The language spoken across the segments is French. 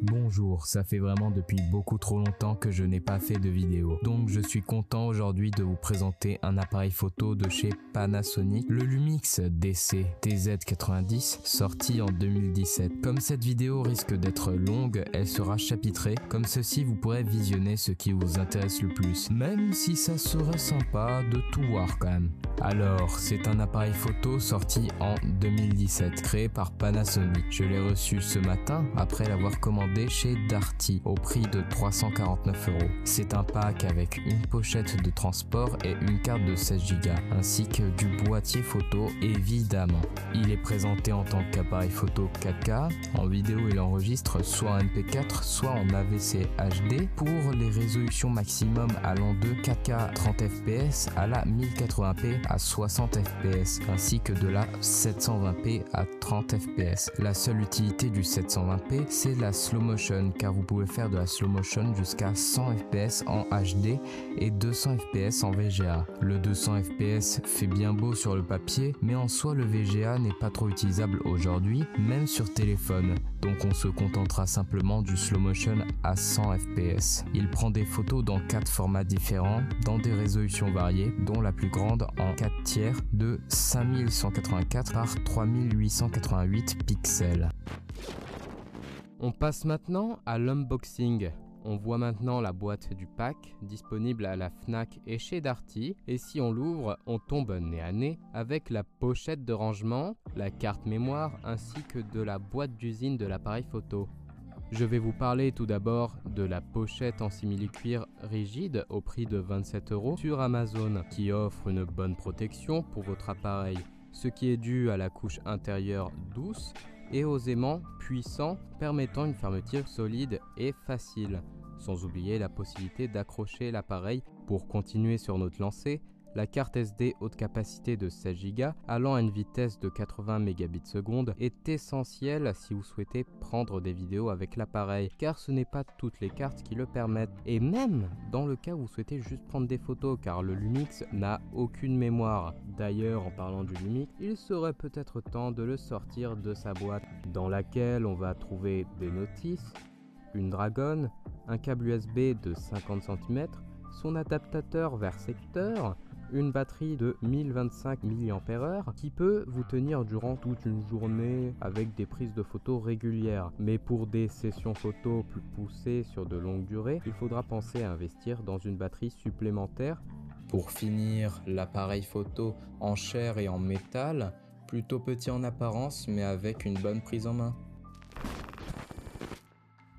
Bonjour, ça fait vraiment depuis beaucoup trop longtemps que je n'ai pas fait de vidéo. Donc je suis content aujourd'hui de vous présenter un appareil photo de chez Panasonic, le Lumix DC TZ90, sorti en 2017. Comme cette vidéo risque d'être longue, elle sera chapitrée. Comme ceci, vous pourrez visionner ce qui vous intéresse le plus, même si ça serait sympa de tout voir quand même. Alors, c'est un appareil photo sorti en 2017, créé par Panasonic. Je l'ai reçu ce matin après l'avoir commandé chez Darty au prix de 349 €. C'est un pack avec une pochette de transport et une carte de 16 Go, ainsi que du boîtier photo évidemment. Il est présenté en tant qu'appareil photo 4K. En vidéo, il enregistre soit en MP4, soit en AVC HD pour les résolutions maximum allant de 4K 30 fps à la 1080p à 60 fps, ainsi que de la 720p à 30 fps. La seule utilité du 720p, c'est la slow motion, car vous pouvez faire de la slow motion jusqu'à 100 fps en HD et 200 fps en VGA. Le 200 fps fait bien beau sur le papier, mais en soi le VGA n'est pas trop utilisable aujourd'hui, même sur téléphone. Donc on se contentera simplement du slow motion à 100 fps. Il prend des photos dans 4 formats différents, dans des résolutions variées, dont la plus grande en 4/3 de 5184 par 3888 pixels. On passe maintenant à l'unboxing. On voit maintenant la boîte du pack, disponible à la Fnac et chez Darty. Et si on l'ouvre, on tombe nez à nez avec la pochette de rangement, la carte mémoire ainsi que de la boîte d'usine de l'appareil photo. Je vais vous parler tout d'abord de la pochette en simili-cuir rigide au prix de 27 € sur Amazon, qui offre une bonne protection pour votre appareil, ce qui est dû à la couche intérieure douce et aux aimants puissants permettant une fermeture solide et facile, sans oublier la possibilité d'accrocher l'appareil pour continuer sur notre lancée. La carte SD haute capacité de 16 Go allant à une vitesse de 80 Mbps est essentielle si vous souhaitez prendre des vidéos avec l'appareil, car ce n'est pas toutes les cartes qui le permettent, et même dans le cas où vous souhaitez juste prendre des photos, car le Lumix n'a aucune mémoire. D'ailleurs, en parlant du Lumix, il serait peut-être temps de le sortir de sa boîte, dans laquelle on va trouver des notices, une dragonne, un câble USB de 50 cm, son adaptateur vers secteur, une batterie de 1025 mAh qui peut vous tenir durant toute une journée avec des prises de photos régulières. Mais pour des sessions photos plus poussées sur de longues durées, il faudra penser à investir dans une batterie supplémentaire. Pour finir, l'appareil photo en chair et en métal, plutôt petit en apparence mais avec une bonne prise en main.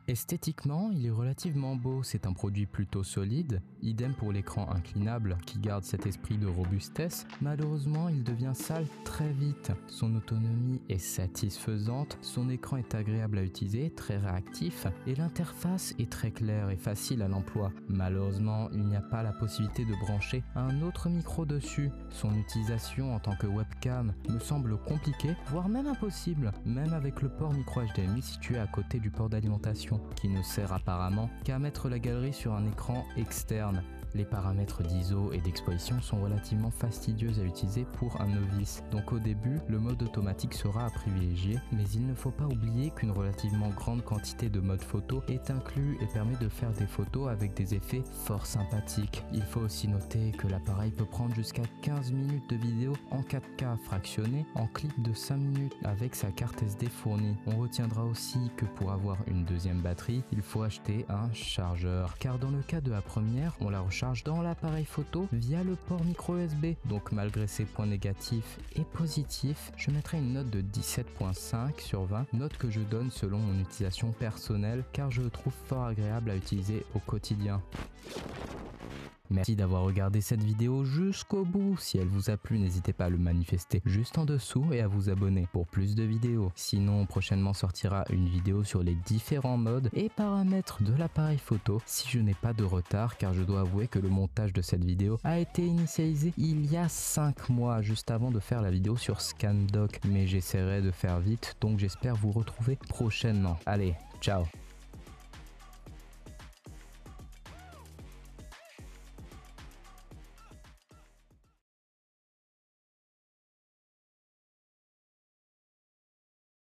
Esthétiquement, il est relativement beau, c'est un produit plutôt solide, idem pour l'écran inclinable qui garde cet esprit de robustesse. Malheureusement, il devient sale très vite. Son autonomie est satisfaisante, son écran est agréable à utiliser, très réactif, et l'interface est très claire et facile à l'emploi. Malheureusement, il n'y a pas la possibilité de brancher un autre micro dessus. Son utilisation en tant que webcam me semble compliquée, voire même impossible, même avec le port micro HDMI situé à côté du port d'alimentation, qui ne sert apparemment qu'à mettre la galerie sur un écran externe. Les paramètres d'ISO et d'exposition sont relativement fastidieux à utiliser pour un novice, donc au début, le mode automatique sera à privilégier, mais il ne faut pas oublier qu'une relativement grande quantité de mode photo est inclus et permet de faire des photos avec des effets fort sympathiques. Il faut aussi noter que l'appareil peut prendre jusqu'à 15 minutes de vidéo en 4K fractionné en clip de 5 minutes avec sa carte SD fournie. On retiendra aussi que pour avoir une deuxième batterie, il faut acheter un chargeur, car dans le cas de la première, on la recharge dans l'appareil photo via le port micro USB. Donc malgré ces points négatifs et positifs, je mettrai une note de 17.5 sur 20, note que je donne selon mon utilisation personnelle, car je le trouve fort agréable à utiliser au quotidien. Merci d'avoir regardé cette vidéo jusqu'au bout. Si elle vous a plu, n'hésitez pas à le manifester juste en dessous et à vous abonner pour plus de vidéos. Sinon, prochainement sortira une vidéo sur les différents modes et paramètres de l'appareil photo si je n'ai pas de retard, car je dois avouer que le montage de cette vidéo a été initialisé il y a 5 mois, juste avant de faire la vidéo sur ScanDoc. Mais j'essaierai de faire vite, donc j'espère vous retrouver prochainement. Allez, ciao!